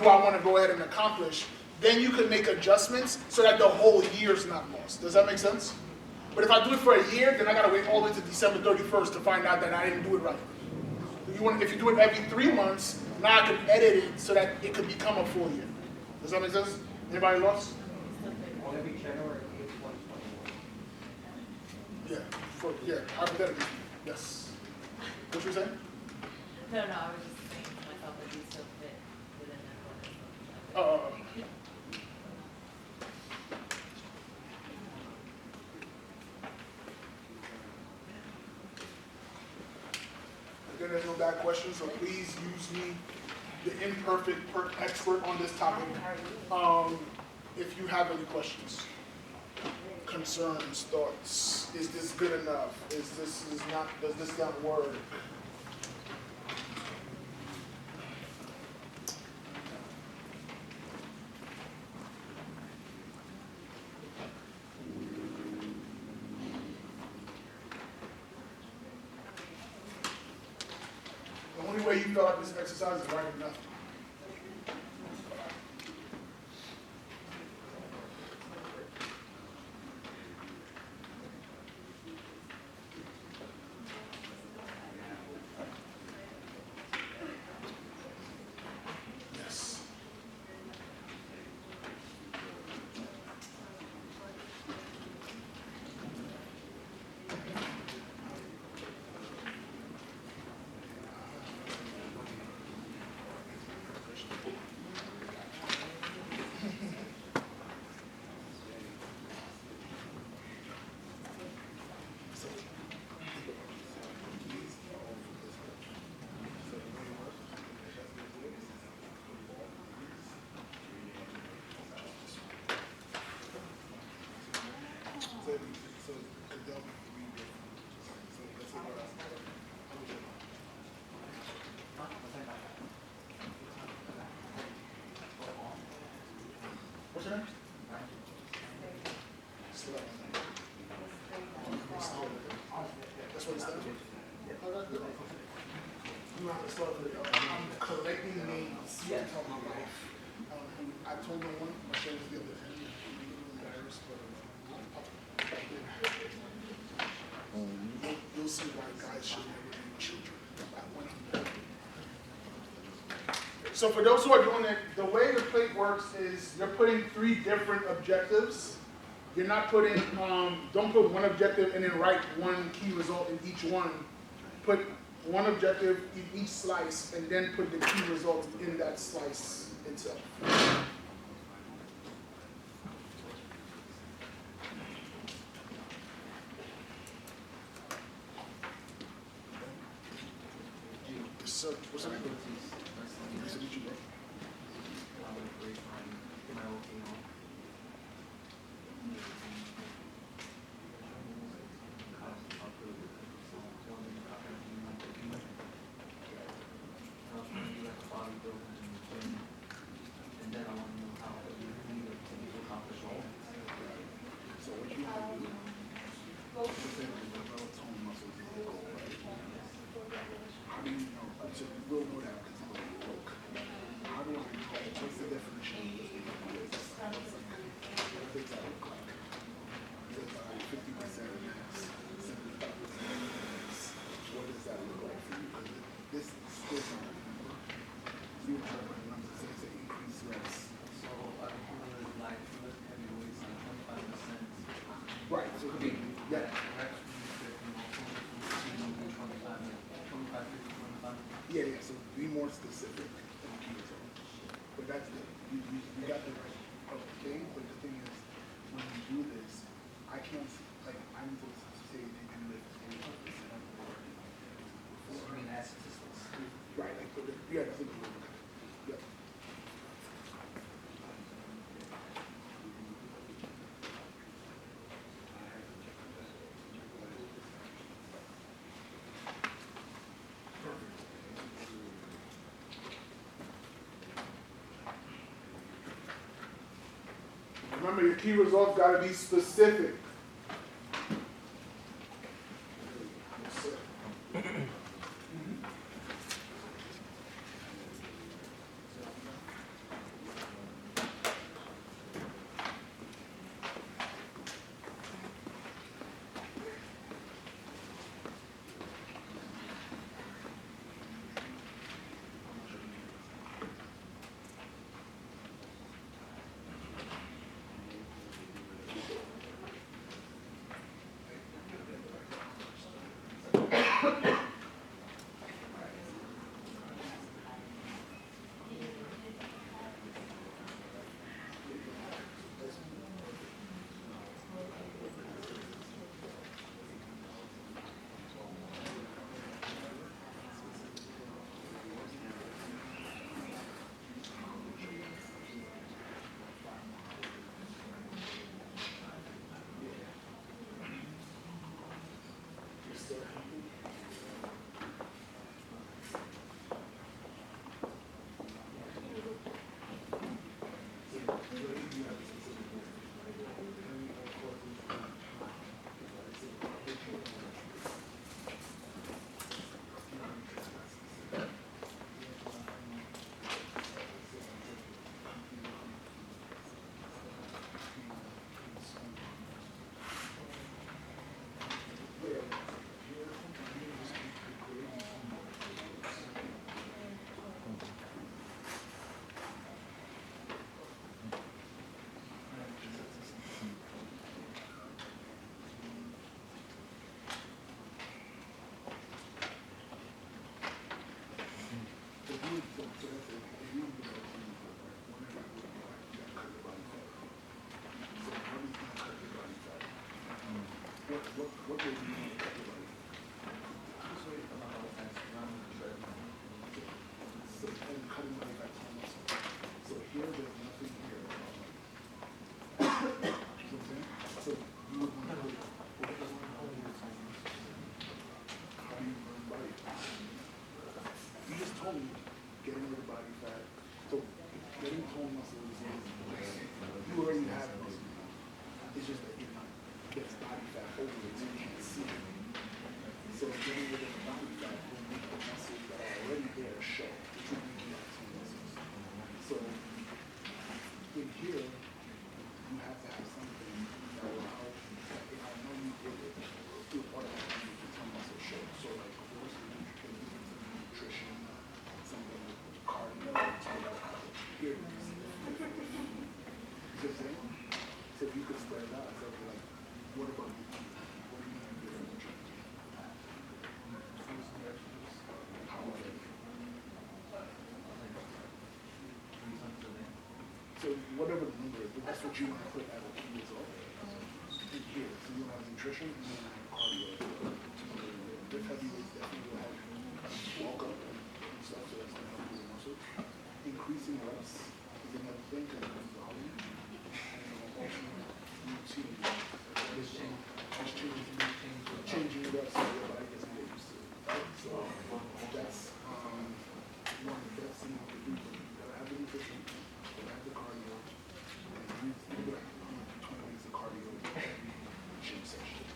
I want to go ahead and accomplish, then you can make adjustments so that the whole year is not lost. Does that make sense? But if I do it for a year, then I got to wait all the way to December 31st to find out that I didn't do it right. If you do it every 3 months, now I can edit it so that it could become a full year. Does that make sense? Anybody lost? Every January 8, 2021. Yeah, hypothetically, yes. What you saying? No, I was just saying to myself that you still fit within that Oh. Again, there's no bad questions, so please use me, the imperfect expert on this topic, if you have any questions, concerns, thoughts. Is this good enough? Does this not work? The only way you feel like this exercise is writing nothing. Yes. What's your name? That's what it stands for? Oh, that's good. You know how to start with, I'm collecting names from my life. I told no one, my show was the other day. You'll see why guys should never be children. So for those who are doing it, the way the plate works is you're putting 3 different objectives. You're not putting, don't put one objective and then write one key result in each one. Put one objective in each slice and then put the key result in that slice itself. Yes, sir. What's your name? Nice to meet you, bro. So what you want to do, how do you know? So you will know that because you will work. How do I know? What's the definition of this? What does that look like? Is it 50% max, 75% max? What does that look like for you? Because this is still not a number. You have a number that says increase less. So I would like to lift heavyweights at 25%. Right, so it could be, yeah. Yeah, so be more specific than key result. But that's it. You got the right thing, but the thing is, when you do this, I can't, like, I'm supposed to say they can lift 25% of the work. I mean, as statistics. Right, like, yeah, that's what you look at. Yeah. Remember, your key results got to be specific. Yes, sir. you have a specific goal, and of course, it's time. It's a big goal. What do you mean cut your body? So, and cutting body fat to muscle. So here, there's nothing here. You know what I'm saying? So you would want to put, how do you burn body fat? You just told me getting rid of body fat. So getting toned muscle is you already have muscle. It's just that you're not getting body fat over it, so you can't see it. So getting rid of the body fat will make the muscles that are already there show, which will make you have toned muscles. So in here, you have to have something that will help. If I know you did it, it will automatically make your toned muscles show. So like, of course, you can do some nutrition, something like cardio, here you can see it. You see what I'm saying? So if you could spread it out, it's like, what about you? What do you think you're going to try? How are they? So whatever the number is, but that's what you want to put as a key result. In here, so you have nutrition and then have cardio. Lift heavy weights definitely will help you walk up and stuff, so that's going to help you with muscles. Increasing reps is another thing because it comes to volume. And also routine. Just changing it up so your body doesn't get used to it. Right? So that's one of the best things you can do. You gotta have the nutrition, you gotta have the cardio, and you do like 20 minutes of cardio every gym session.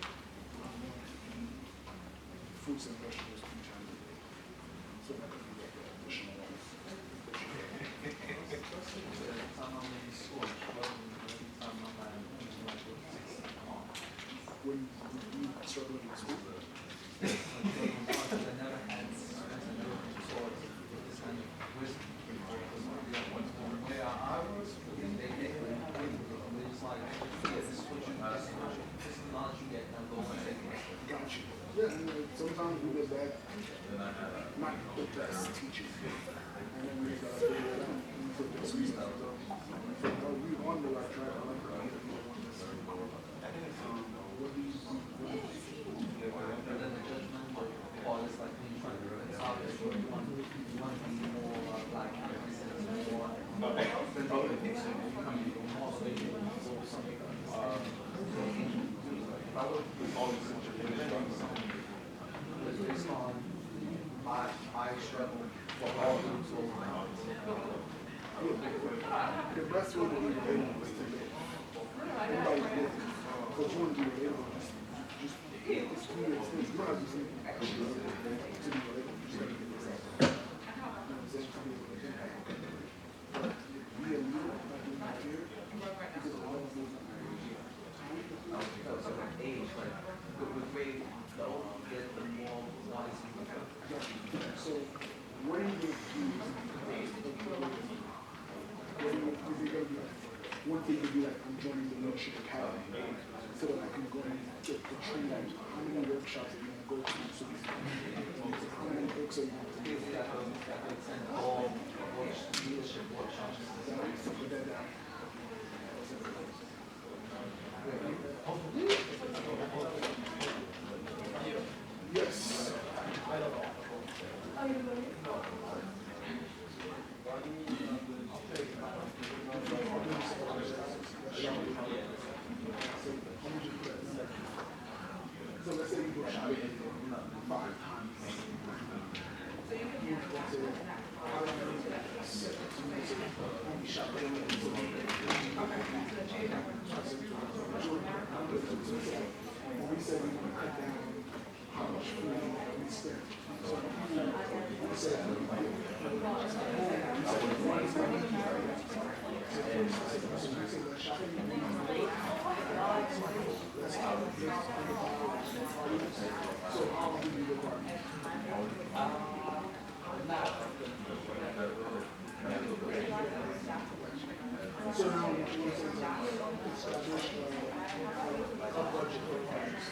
Fruits and vegetables 3 times a day. So that could be like an additional one. When you struggling in school? Got you. Yeah, sometimes we get that, not the best teaching. And then we gotta figure it out. We put this reason out. So we on the right track. I like that. What do you think? But then the judgment call is like when you try to establish what you want to be more like more than the other things that you come in more so you can solve something. If I would always it's based on I struggle for all those The best way to be relatable is to live. Everybody's busy. But you want to be relatable, just it's clear. You don't have to say extra to be relatable. You just got to get this out. You know what I'm saying? Be a leader, like you're not here. Because all of those because of age, like with grade, the older you get, the more wise you become. So what are you going to do? One thing would be like, I'm joining the Leadership Academy so that I can go and get the training. How many workshops are you going to go to? So how many books are you going to do? All leadership workshops. Put that down. Yes. So let's say you go shopping 5 times. So you can say, how do I do this? said we want to cut down how much food we spend. So he said, so now we want to establish a budget for parks.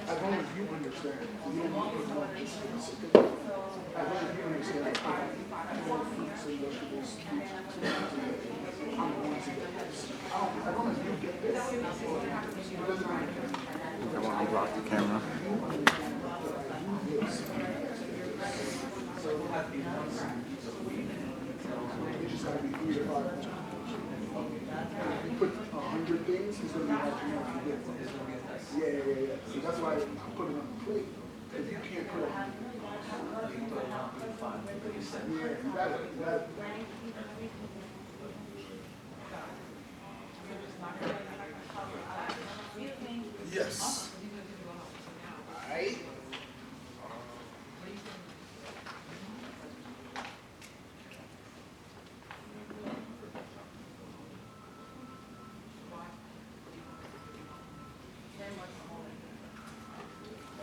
As long as you understand, you don't want to know just for the sake of it. As long as you understand, I want fruits and vegetables, I'm going to get this. As long as you get this, it doesn't matter. I want to block the camera. You just gotta be 3 to 5. You put 100 things, it's gonna be hard to know if you get it. Yeah. So that's why I put it on the plate. Because you can't put it on. Yeah, you got it. Yes. Alright.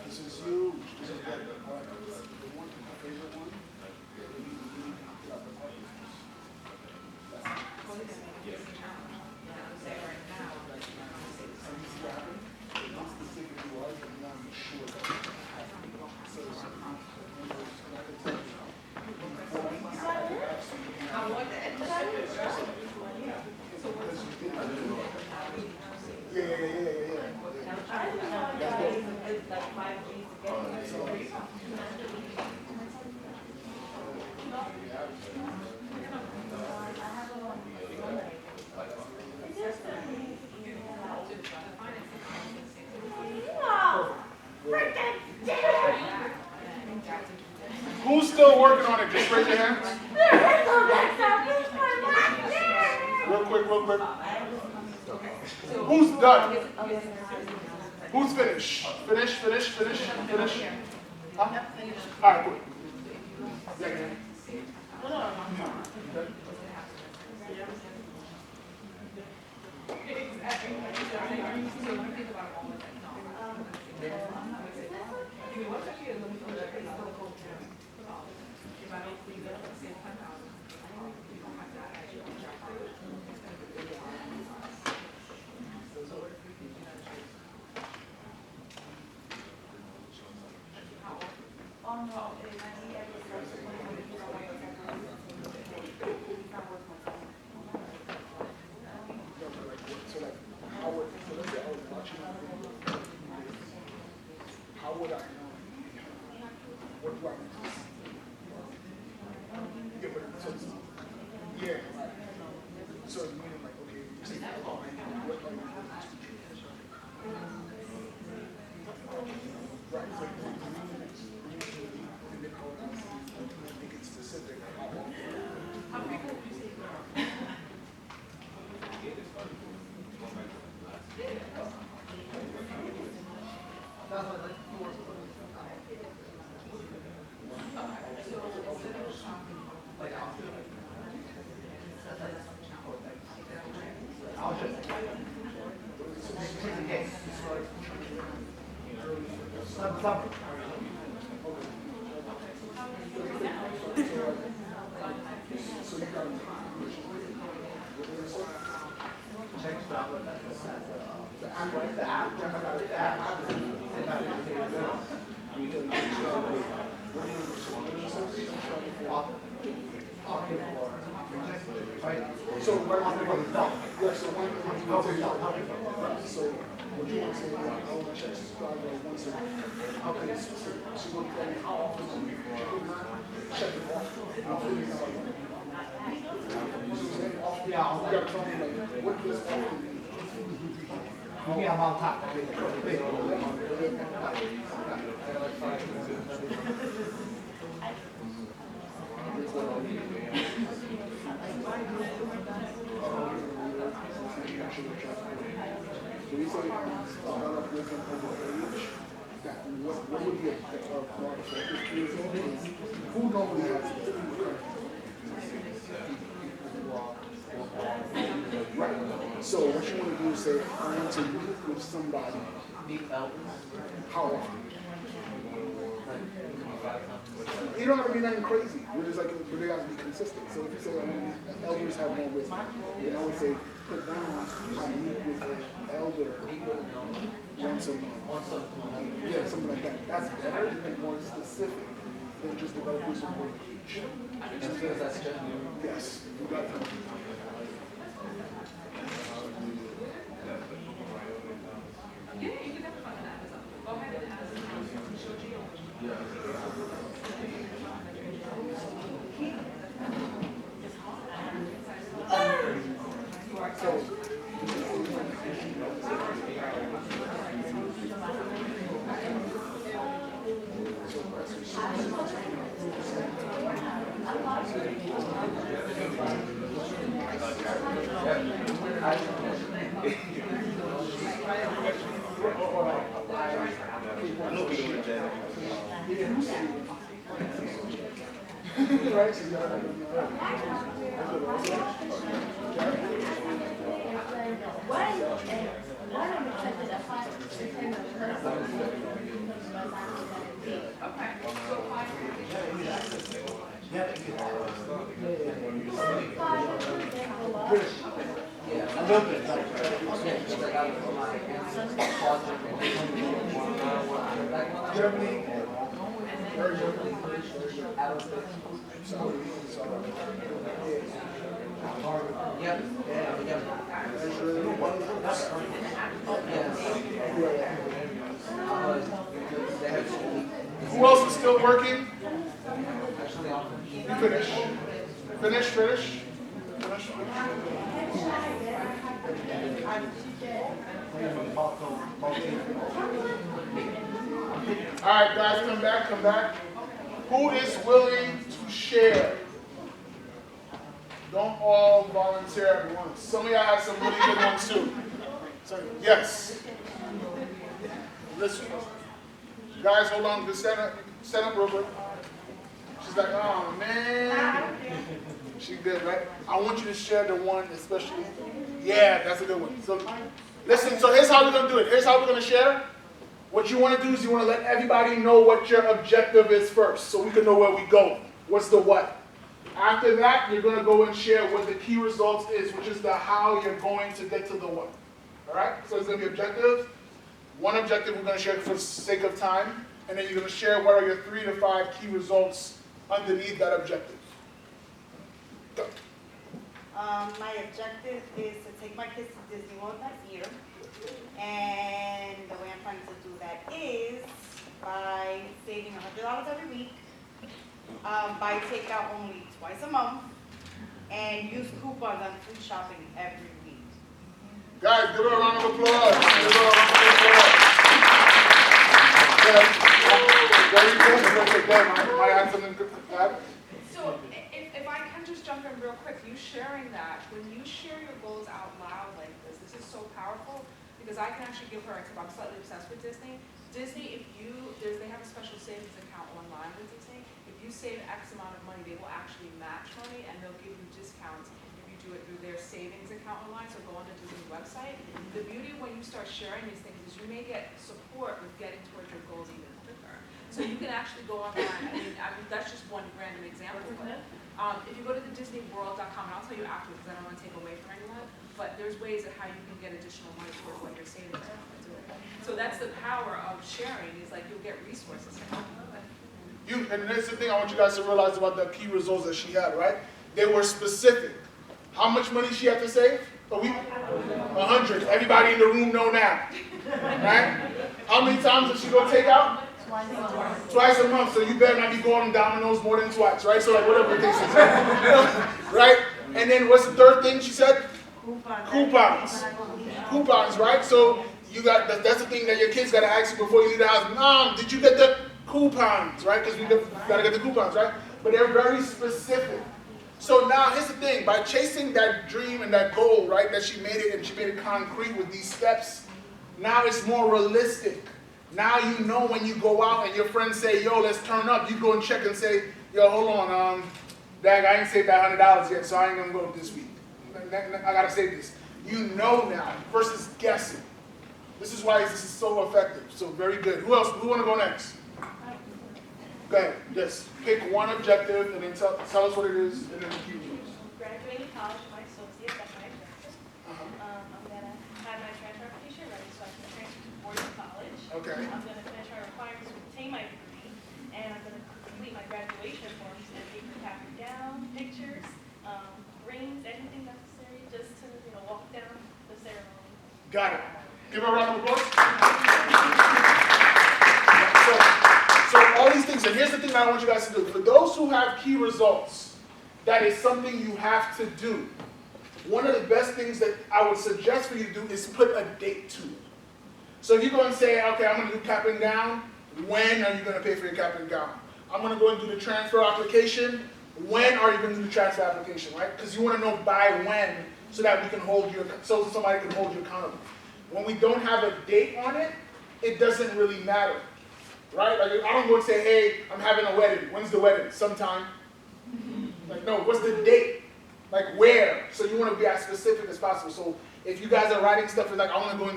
This is huge. This is good. I like this. The one, my favorite one. Who's still working on it? Just raise your hands. Real quick. Who's done? Who's finished? Finish? Huh? All right, good. How would I know? What do I need to see? Yeah, but yeah, right. So you mean like, okay, you say, what are you right, so and then go down and make it specific. So But you want to say, like, oh, my check started once a week. How can it's specific? She would tell me how often a week. She would not check it off. I'll figure it out. Yeah, you gotta tell me, like, what does often mean? Yeah, I'm on top. So we say, start off with an over age, that what would be a part of 50 years old is, who normally has it? Right. So what you want to do is say, I want to meet with somebody. Meet elders. How often? Like, 5 times. You don't have to be nothing crazy. We're just like, but they have to be consistent. So if you say, elders have more wisdom, then I would say, put down, I meet with an elder once a month. Yeah, something like that. That's better and more specific than just about who's some more age. Because that's general. Yes, you got that. Yeah, you can definitely find that. Go ahead and ask Shoji. Right, so you got that. A little bit. Germany. Yep. Who else is still working? Actually, often. You finish. Finish. All right, guys, come back. Who is willing to share? Don't all volunteer at once. Some of y'all have some really good ones too. So, yes. Listen. Guys, hold on. Just stand up real quick. She's like, oh man. She good, right? I want you to share the one, especially. Yeah, that's a good one. So, listen. So here's how we're gonna do it. Here's how we're gonna share. What you want to do is you want to let everybody know what your objective is first, so we can know where we go. What's the what? After that, you're going to go and share what the key results is, which is the how you're going to get to the what. All right? So it's going to be objectives. One objective we're going to share for the sake of time, and then you're going to share what are your 3 to 5 key results underneath that objective. Go. My objective is to take my kids to Disney World next year. And the way I'm planning to do that is by saving $100 every week, buy takeout only twice a month, and use coupons on food shopping every week. Guys, give her a round of applause. Very good. I had something to add. So if I can just jump in real quick, you sharing that, when you share your goals out loud like this is so powerful because I can actually give her a tip. I'm slightly obsessed with Disney. Disney, they have a special savings account online with Disney. If you save X amount of money, they will actually match money and they'll give you discounts if you do it through their savings account online. So go on the Disney website. The beauty when you start sharing these things is you may get support with getting towards your goals even quicker. So you can actually go online. I mean that's just one random example. But, if you go to the DisneyWorld.com, and I'll tell you after because I don't want to take away from anyone, but there's ways of how you can get additional money towards what you're saving. So that's the power of sharing, is like you'll get resources to help you with it. And that's the thing I want you guys to realize about the key results that she had, right? They were specific. How much money she had to save a week? 100. Everybody in the room know now. right? How many times does she go take out? Twice a month, so you better not be going to Domino's more than twice, right? So like whatever the case is, right? And then what's the third thing she said? Coupons. Coupons, right? So you got that's the thing that your kids got to ask you before you leave the house. Mom, did you get the coupons, right? Because we got to get the coupons, right? But they're very specific. So now here's the thing: by chasing that dream and that goal, right? That she made it and she made it concrete with these steps. Now it's more realistic. Now you know when you go out and your friends say, yo, let's turn up, you go and check and say, yo, hold on, Dag, I ain't saved that $100 yet, so I ain't gonna go this week. I gotta save this. You know now, versus guessing. This is why this is so effective, so very good. Who else, who wanna go next? Go ahead, just pick one objective and then tell us what it is and then the key results. Graduating college with my associates, that's my objective. I'm gonna have my transfer application ready so I can transfer to Boarding College. Okay. I'm gonna finish my requirements to obtain my degree, and I'm gonna complete my graduation forms and paper cap and gown, pictures, rings, anything necessary just to, walk down the ceremony. Got it. Give her a round of applause. So all these things, and here's the thing that I want you guys to do. For those who have key results, that is something you have to do. One of the best things that I would suggest for you to do is put a date to it. So if you go and say, okay, I'm going to do cap and gown, when are you going to pay for your cap and gown? I'm going to go and do the transfer application. When are you going to do the transfer application, right? Because you want to know by when so that we can hold you, so somebody can hold you accountable. When we don't have a date on it, it doesn't really matter, right? Like I don't go and say, hey, I'm having a wedding. When's the wedding? Sometime. Like, no, what's the date? Like where? So you want to be as specific as possible. So if you guys are writing stuff, it's like I want to go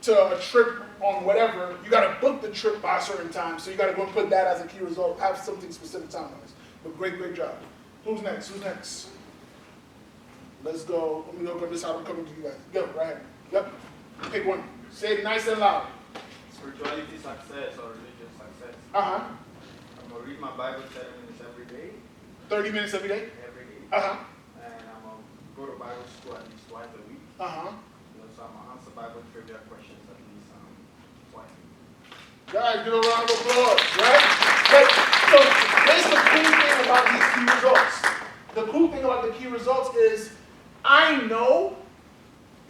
to a trip on whatever, you got to book the trip by a certain time. So you got to go and put that as a key result, have something specific time-wise. But great job. Who's next? Let's go. Let me look on this side. I'm coming to you guys. Go, right ahead. Yep. Pick one. Say it nice and loud. Spirituality success or religious success. Uh-huh. I'm going to read my Bible 30 minutes every day. 30 minutes every day? Every day. Uh-huh. And I'm going to go to Bible school at least twice a week. Uh-huh. So I'm going to answer Bible trivia questions at least twice a week. Guys, give a round of applause, right? So here's the cool thing about these key results. The cool thing about the key results is I know,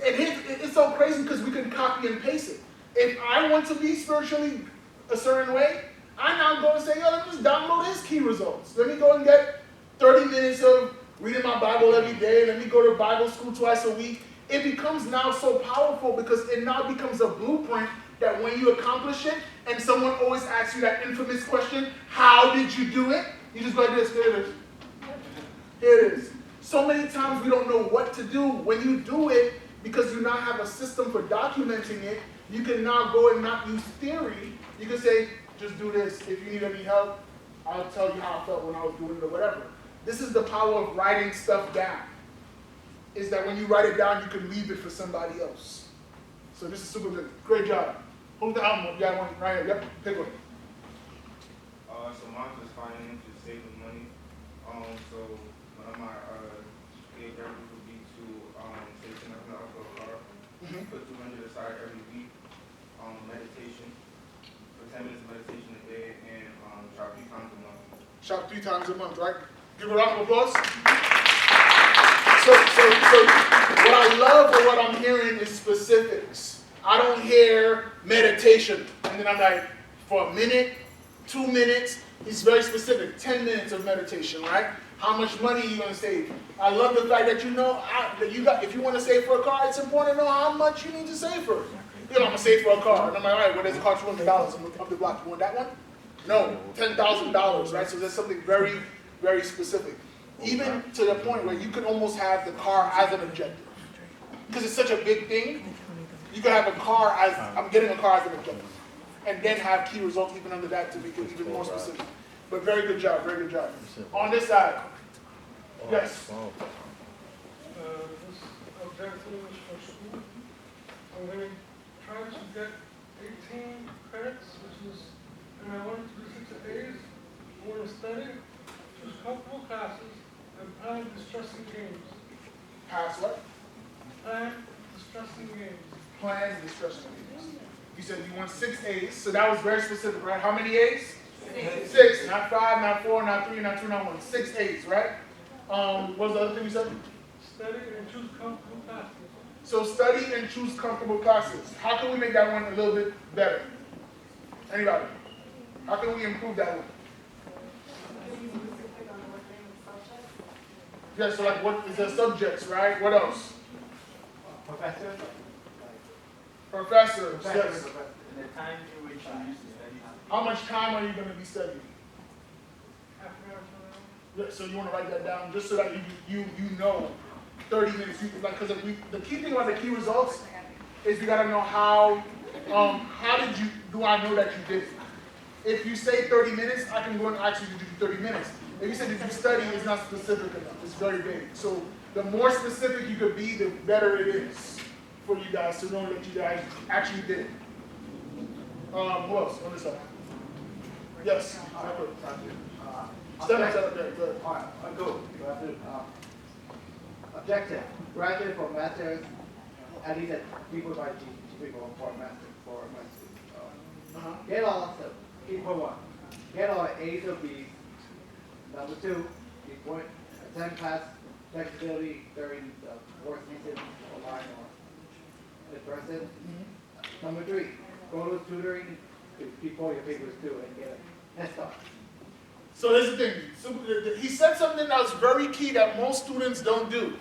and it's so crazy because we can copy and paste it. If I want to be spiritually a certain way, I now go and say, yo, let me just download his key results. Let me go and get 30 minutes of reading my Bible every day. Let me go to Bible school twice a week. It becomes now so powerful because it now becomes a blueprint that when you accomplish it, and someone always asks you that infamous question, how did you do it? You just go like this, here it is. Here it is. So many times we don't know what to do. When you do it, because you now have a system for documenting it, you can now go and not use theory. You can say, just do this. If you need any help, I'll tell you how I felt when I was doing it or whatever. This is the power of writing stuff down. Is that when you write it down, you can leave it for somebody else. So this is super good. Great job. Hold the album up. You got one right here. Yep, pick one. So mine is financial saving money. So one of my big areas would be to save $700 for a car. Put $200 aside every week. Meditation. For 10 minutes of meditation a day and shop 3 times a month. Shop 3 times a month, right? Give a round of applause. So what I love or what I'm hearing is specifics. I don't hear meditation. And then I'm like, for a minute, 2 minutes, it's very specific. 10 minutes of meditation, right? How much money are you going to save? I love the fact that you know that if you want to save for a car, it's important to know how much you need to save for it. You know, I'm going to save for a car. And I'm like, all right, well, there's a car $200 up the block. You want that one? No, $10,000, right? So there's something very, very specific. Even to the point where you could almost have the car as an objective. Because it's such a big thing, you could have a car as, I'm getting a car as an objective. And then have key results even under that to make it even more specific. But very good job, very good job. On this side, yes. This objective is for school. I'm going to try to get 18 credits, and I want to do 6 days. I want to study, choose comfortable classes, and plan distressing games. Pass what? Plan distressing games. Plan distressing games. You said you want 6 A's, so that was very specific, right? How many A's? 6, not 5, not 4, not 3, not 2, not 1. 6 A's, right? What was the other thing you said? Study and choose comfortable classes. So study and choose comfortable classes. How can we make that one a little bit better? Anybody? How can we improve that one? Yeah, so like what is the subjects, right? What else? Professor? Professors, yes. And the time in which you use to study. How much time are you going to be studying? Half an hour to an hour. Yeah, so you want to write that down just so that you know 30 minutes. Like, because the key thing about the key results is we got to know how do I know that you did it? If you say 30 minutes, I can go and ask you to do 30 minutes. If you say did you study, it's not specific enough. It's very vague. So the more specific you could be, the better it is for you guys to know that you guys actually did it. Who else on this side? Yes. Stand up there. Go ahead. All right, I'll go. Objective, graduate from master's, at least people by GPA for master's. Get all the, key point 1, get all A's or B's. Number 2, attend class flexibility during the work season, online or in person. Number 3, go to tutoring before your papers due and get a head start. So here's the thing. So, he said something that was very key that most students don't do.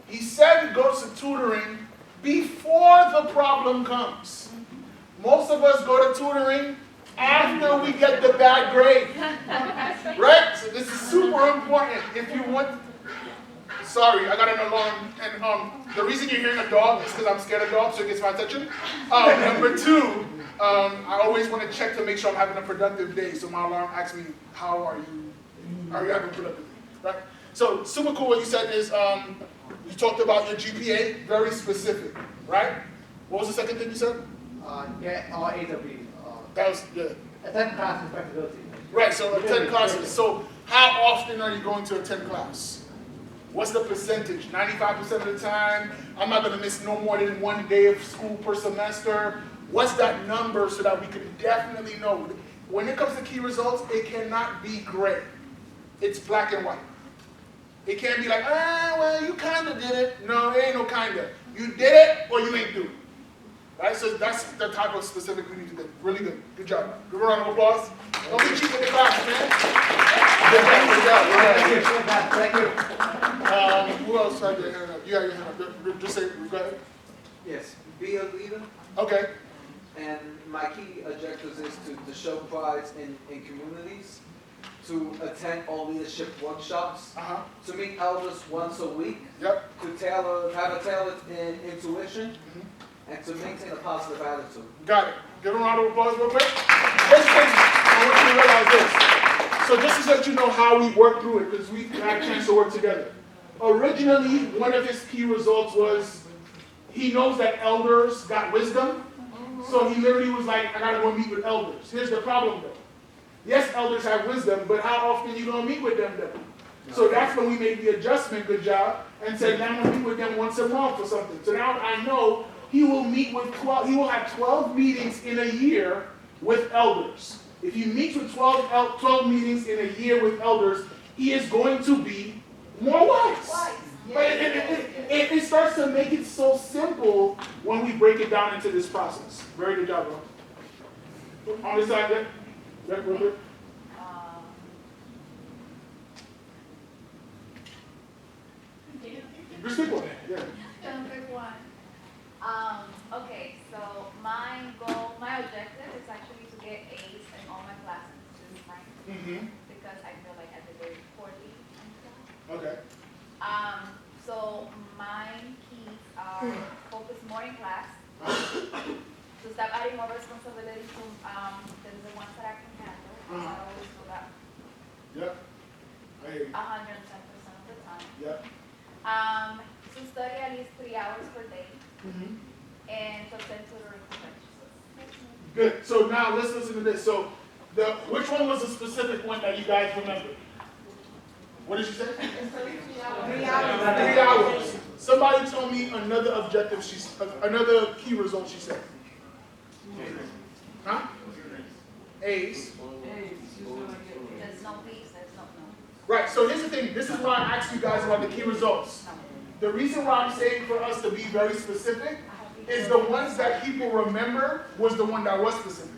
He said he goes to tutoring before the problem comes. Most of us go to tutoring after we get the bad grade. Right? So this is super important. If you want... Sorry, I got an alarm. And the reason you're hearing a dog is because I'm scared of dogs, so it gets my attention. Number 2, I always want to check to make sure I'm having a productive day. So my alarm asks me, how are you? Are you having a productive day? Right? So super cool what you said is, you talked about your GPA, very specific, right? What was the second thing you said? Get all A's or B's. That was, yeah. Attend classes flexibility. Right, so attend classes. So how often are you going to attend class? What's the percentage? 95% of the time? I'm not going to miss no more than 1 day of school per semester. What's that number so that we can definitely know? When it comes to key results, it cannot be gray. It's black and white. It can't be like, well, you kind of did it. No, it ain't no kind of. You did it or you ain't do it. Right? So that's the type of specific we need to do. Really good. Good job. Give a round of applause. Don't be cheap in the class, man. Good job. Thank you. Who else had their hand up? You had your hand up. Just say, go ahead. Yes, be a leader. Okay. And my key objectives is to show pride in communities, to attend all leadership workshops, to meet elders once a week, Yep. to have a tailored intuition, and to maintain a positive attitude. Got it. Give a round of applause real quick. First thing, I want you to realize this. So just to let you know how we work through it, because we had a chance to work together. Originally, one of his key results was he knows that elders got wisdom. So he literally was like, I gotta go meet with elders. Here's the problem though. Yes, elders have wisdom, but how often you gonna meet with them though? So that's when we made the adjustment, good job, and said, now I'm gonna meet with them once a month or something. So now I know he will meet with 12, he will have 12 meetings in a year with elders. If he meets with 12 meetings in a year with elders, he is going to be more wise. But it starts to make it so simple when we break it down into this process. Very good job, bro. On this side there. Yeah, real quick. Just pick one. Yeah. Pick one. Okay, so my objective is actually to get A's in all my classes, which is fine. Because I feel like I did very poorly in class. Okay. So my keys are focus more in class, to stop adding more responsibility to the ones that I can handle. I always do that. Yep. I hear you. 110% of the time. Yep. To study at least 3 hours per day, and to attend tutoring professionals. Good. So now let's listen to this. So which one was the specific one that you guys remember? What did you say? 3 hours. 3 hours. Somebody told me another objective, another key result she said. A's. There's no B's, there's no. Right, so here's the thing. This is why I asked you guys about the key results. The reason why I'm saying for us to be very specific is the ones that people remember was the one that was specific.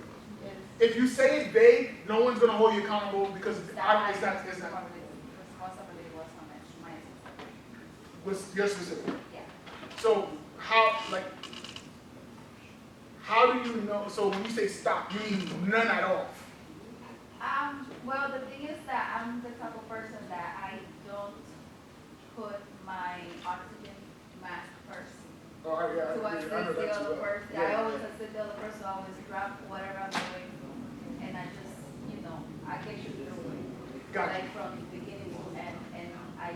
If you say it vague, no one's going to hold you accountable because it's not. Responsibility was on mine. Was you're specific. Yeah. So how do you know? So when you say stop, you mean none at all? Well, the thing is that I'm the type of person that I don't put my oxygen mask first. Oh, yeah, To I know assist that the too other well. person. Yeah. I always assist the other person, I always grab whatever I'm doing, and I just, I get you through it. Gotcha. Like from the beginning to end, and I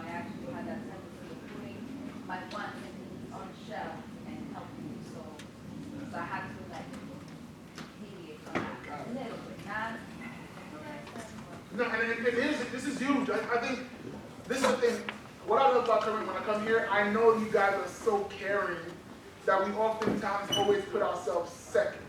actually had that tendency of putting my wants and needs on the shelf and helping you, so I had to deviate from that a little bit, not. No, and this is huge. I think this is the thing. What I love about coming when I come here, I know you guys are so caring that we oftentimes always put ourselves second.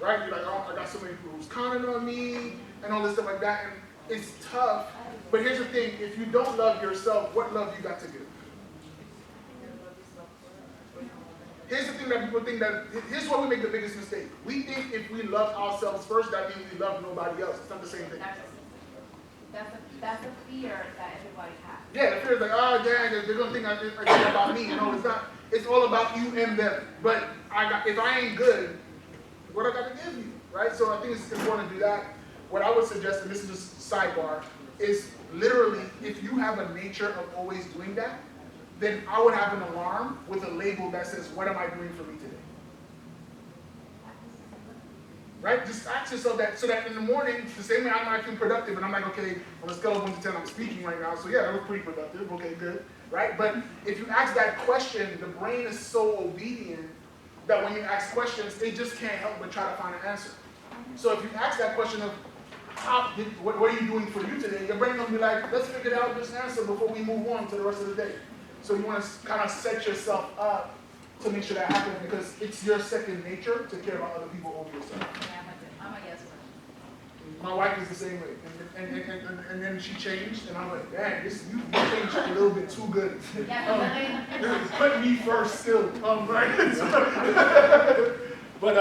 Right? You're like, oh, I got so many people who's counting on me and all this stuff like that. And it's tough. But here's the thing. If you don't love yourself, what love you got to give? Here's the thing that people think that, here's where we make the biggest mistake. We think if we love ourselves first, that means we love nobody else. It's not the same thing. That's a fear that everybody has. Yeah, the fear is like, oh, yeah, they're going to think I care about me. No, it's not. It's all about you and them. But if I ain't good, what I got to give you, right? So I think it's important to do that. What I would suggest, and this is just sidebar, is literally, if you have a nature of always doing that, then I would have an alarm with a label that says, what am I doing for me today? Right? Just ask yourself that, so that in the morning, the same way I'm acting productive, and I'm like, okay, on a scale of 1 to 10, I'm speaking right now, so yeah, that was pretty productive, okay, good, right? But if you ask that question, the brain is so obedient that when you ask questions, it just can't help but try to find an answer. So if you ask that question of, what are you doing for you today, your brain will be like, let's figure out this answer before we move on to the rest of the day. So you want to kind of set yourself up to make sure that happens because it's your second nature to care about other people over yourself. Yeah, I'm a yes person. My wife is the same way, and then she changed, and I'm like, dang, you changed a little bit too good. Put me first still, right? But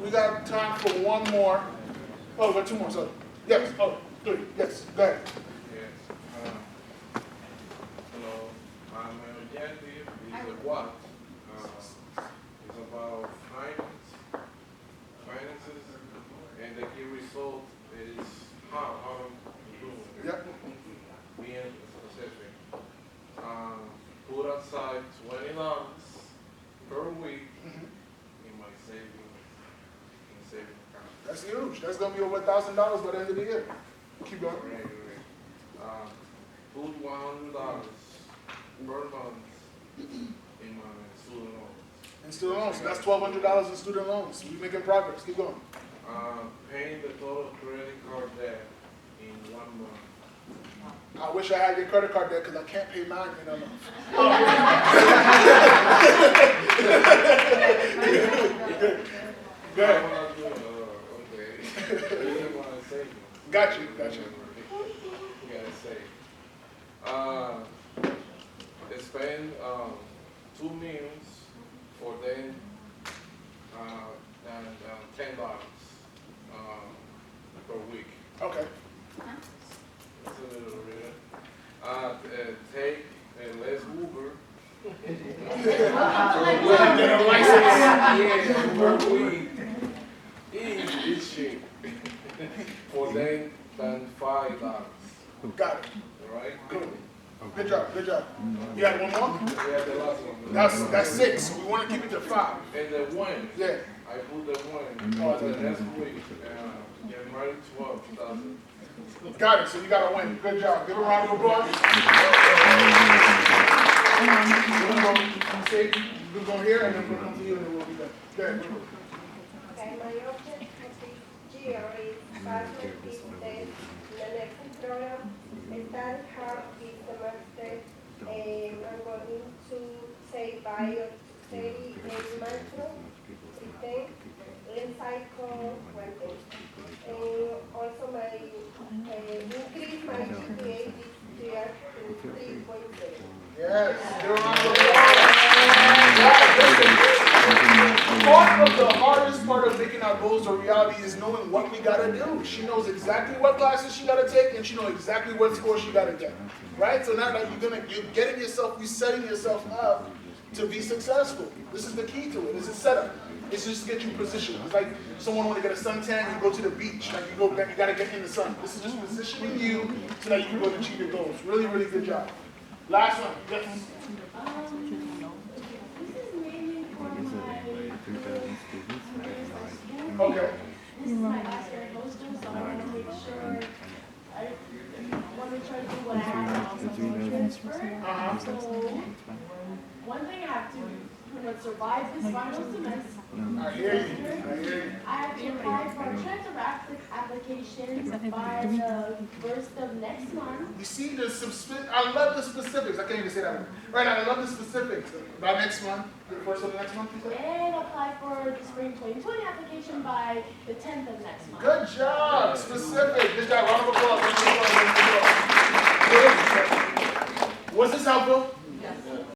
we got time for one more. Oh, we got two more, sorry. Yes, three, yes, go ahead. My objective is what? It's about finances, and the key result is how to do it. Yep. Being specific. Put aside $20 per week in my savings account. That's huge. That's going to be over $1,000 by the end of the year. Keep going. Right. Put $100 per month in my student loans. And student loans, so that's $1,200 in student loans. We're making progress. Keep going. Paying the total credit card debt in 1 month. I wish I had your credit card there because I can't pay mine in a month. Go ahead. Okay. You want to save. Got you. You gotta save. Spend 2 meals for them and $10 per week. Okay. That's a little bit. Take less Uber. Get a license. Yeah, per week. Eat cheap. For them than $5. Got it. Right? Cool. Good job. You had one more? Yeah, the last one. That's 6. So we want to keep it to 5. And the win. Yeah. I put the win the next week. January 12th, 2000. Got it. So you got to win. Good job. Give a round of applause. We're going here and then we'll come to you and then we'll be done. Go ahead. Okay, my objective this year is pass my business in the next program. Study hard this semester, and I'm going to say bio 38 micro, 15, inside for one thing. Also increase my GPA this year to 3.7. Yes, you're on the part of the hardest part of making our goals a reality is knowing what we gotta do. She knows exactly what classes she gotta take, and she knows exactly what score she gotta get. Right? So now that you're getting yourself, you're setting yourself up to be successful. This is the key to it. This is setup. It's just to get you positioned. It's like someone want to get a suntan, you go to the beach, like you gotta get in the sun. This is just positioning you so that you can go and achieve your goals. Really, really good job. Last one, yes. This is mainly for my Okay. This is my last year at Hostos, so I want to make sure I want to try to do what I have and also transfer. So one thing I have to pretty much survive this final semester. I hear you. I hear you. I have to apply for transfer applications by the first of next month. You see, there's some I love the specifics. I can't even say that one. Right now, I love the specifics. By next month, the first of the next month, you said? And apply for the spring 2020 application by the 10th of next month. Good job. Specific. Good job. Round of applause. Was this helpful?